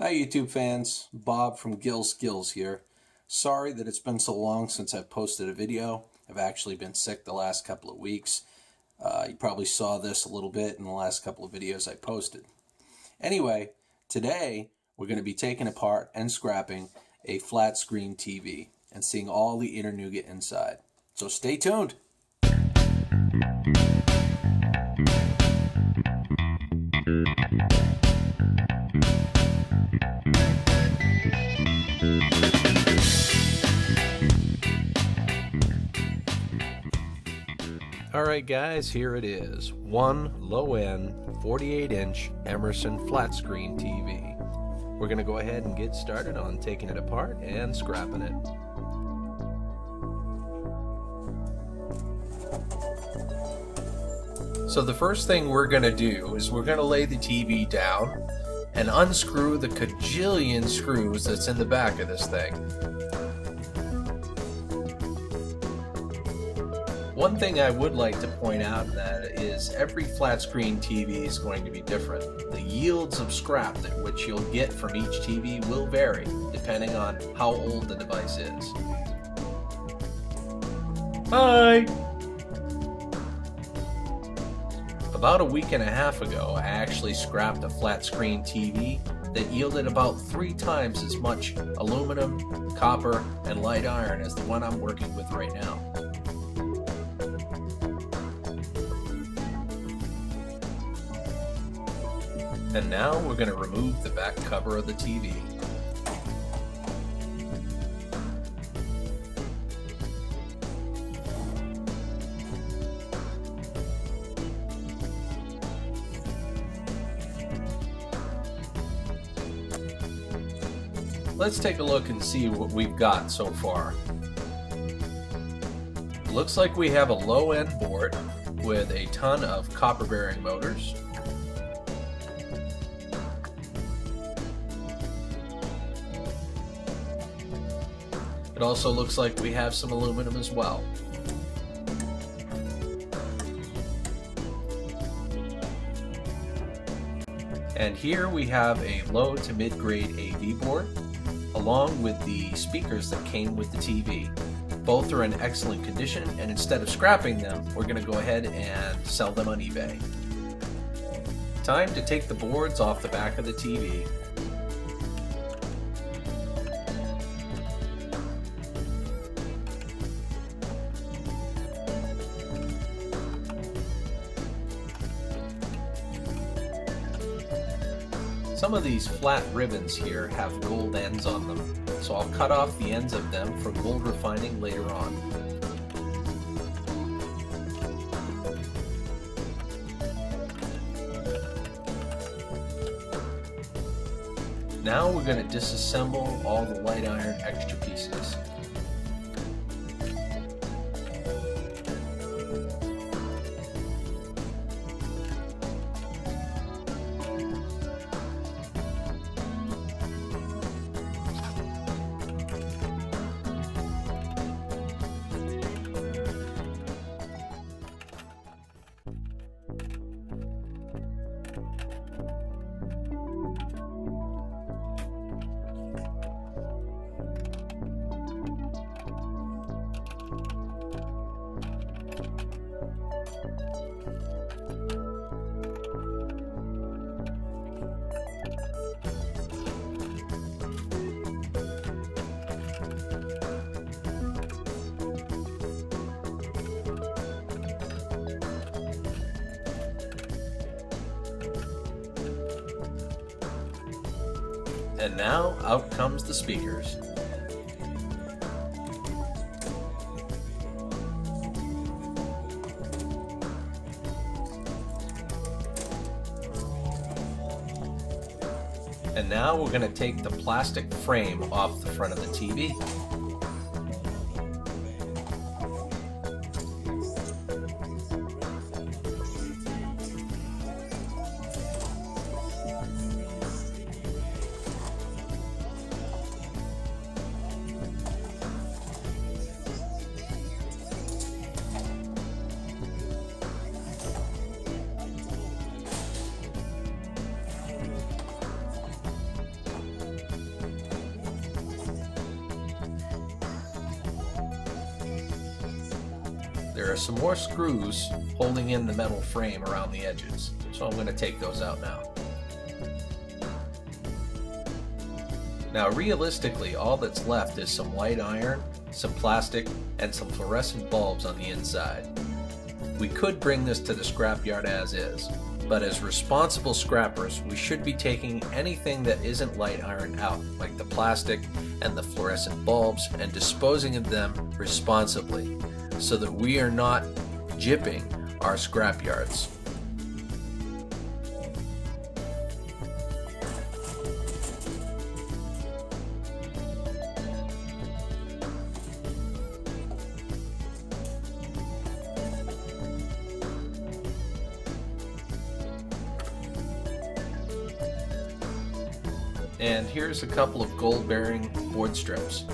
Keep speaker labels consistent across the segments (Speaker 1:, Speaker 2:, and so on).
Speaker 1: Hi YouTube fans, Bob from Skillz here. Sorry that it's been so long since I've posted a video. I've actually been sick the last couple of weeks. You probably saw this a little bit in the last couple of videos I posted. Anyway, today we're going to be taking apart and scrapping a flat screen TV and seeing all the inner nougat inside. So stay tuned! Alright guys, here it is. One low-end 48-inch Emerson flat screen TV. We're going to go ahead and get started on taking it apart and scrapping it. So the first thing we're going to do is we're going to lay the TV down and unscrew the kajillion screws that's in the back of this thing. One thing I would like to point out that is every flat screen TV is going to be different. The yields of scrap that which you'll get from each TV will vary depending on how old the device is. Hi! About a week and a half ago, I actually scrapped a flat screen TV that yielded about 3 times as much aluminum, copper, and light iron as the one I'm working with right now. And now we're going to remove the back cover of the TV. Let's take a look and see what we've got so far. Looks like we have a low-end board with a ton of copper-bearing motors. It also looks like we have some aluminum as well. And here we have a low to mid-grade AV board, along with the speakers that came with the TV. Both are in excellent condition, and instead of scrapping them, we're going to go ahead and sell them on eBay. Time to take the boards off the back of the TV. Some of these flat ribbons here have gold ends on them, so I'll cut off the ends of them for gold refining later on. Now we're going to disassemble all the light iron extra pieces. And now, out comes the speakers. And now we're going to take the plastic frame off the front of the TV. there are some more screws holding in the metal frame around the edges, so I'm going to take those out now. Now realistically, all that's left is some light iron, some plastic, and some fluorescent bulbs on the inside. We could bring this to the scrapyard as is, but as responsible scrappers, we should be taking anything that isn't light iron out, like the plastic and the fluorescent bulbs, and disposing of them responsibly, so that we are not gypping our scrapyards. And here's a couple of gold bearing board strips.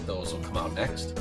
Speaker 1: Those will come out next.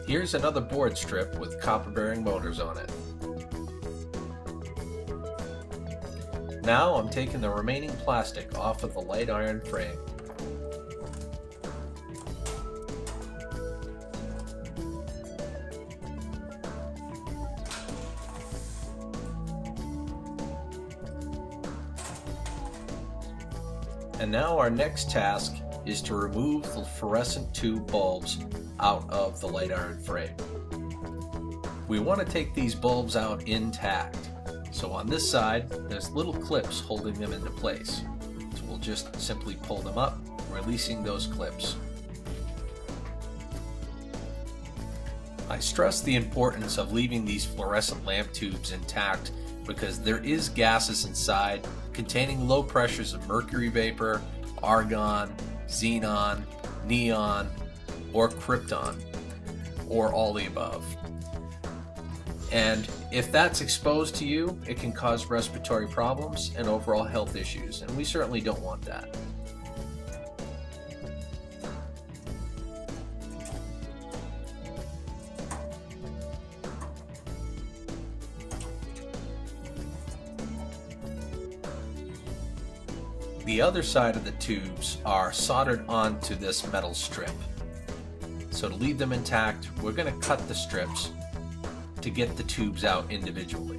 Speaker 1: Here's another board strip with copper bearing motors on it. Now I'm taking the remaining plastic off of the light iron frame. And now our next task is to remove the fluorescent tube bulbs out of the light iron frame. We want to take these bulbs out intact. So on this side, there's little clips holding them into place. So we'll just simply pull them up, releasing those clips. I stress the importance of leaving these fluorescent lamp tubes intact because there is gases inside containing low pressures of mercury vapor, argon, xenon, neon, or krypton, or all the above. And if that's exposed to you, it can cause respiratory problems and overall health issues, and we certainly don't want that. The other side of the tubes are soldered onto this metal strip. So to leave them intact, we're going to cut the strips to get the tubes out individually.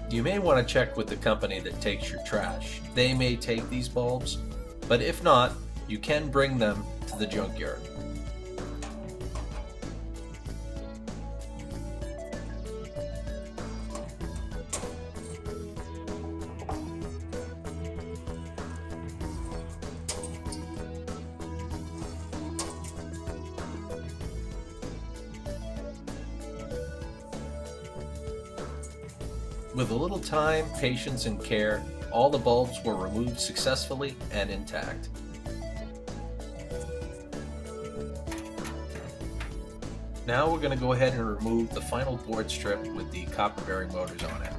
Speaker 1: You may want to check with the company that takes your trash. They may take these bulbs, but if not, you can bring them to the junkyard. With a little time, patience, and care, all the bulbs were removed successfully and intact. Now we're going to go ahead and remove the final board strip with the copper bearing motors on it.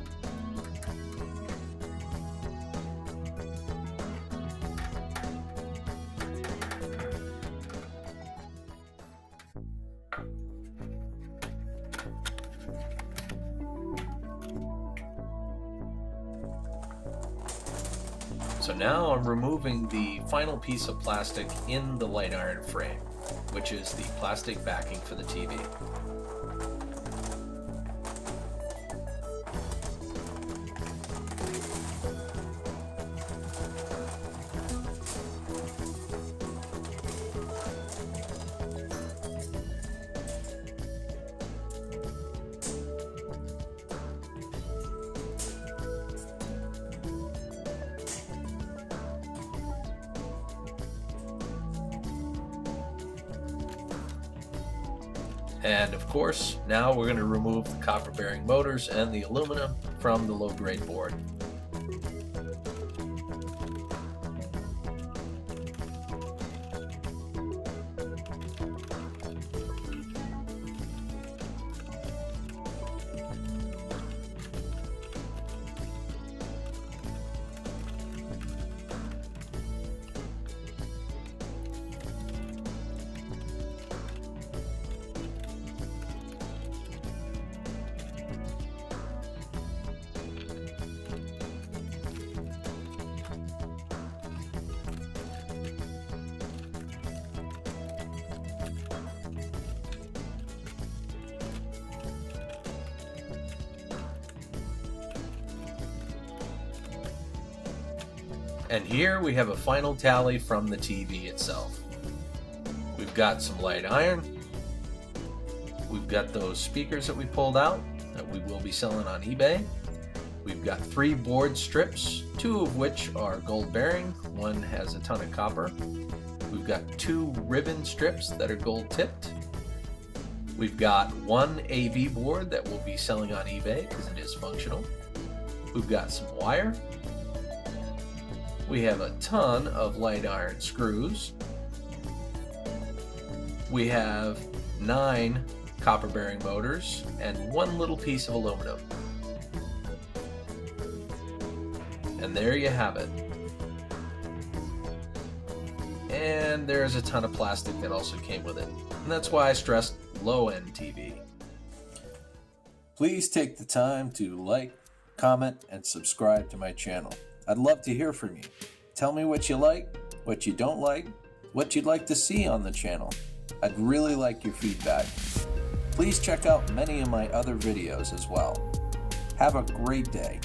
Speaker 1: So now I'm removing the final piece of plastic in the light iron frame, which is the plastic backing for the TV. And of course, now we're going to remove the copper bearing motors and the aluminum from the low grade board. And here we have a final tally from the TV itself. We've got some light iron. We've got those speakers that we pulled out that we will be selling on eBay. We've got 3 board strips, 2 of which are gold bearing, one has a ton of copper. We've got 2 ribbon strips that are gold tipped. We've got 1 AV board that we'll be selling on eBay because it is functional. We've got some wire. We have a ton of light iron screws. We have 9 copper bearing motors and 1 little piece of aluminum. And there you have it. And there's a ton of plastic that also came with it. And that's why I stressed low-end TV. Please take the time to like, comment, and subscribe to my channel. I'd love to hear from you. Tell me what you like, what you don't like, what you'd like to see on the channel. I'd really like your feedback. Please check out many of my other videos as well. Have a great day.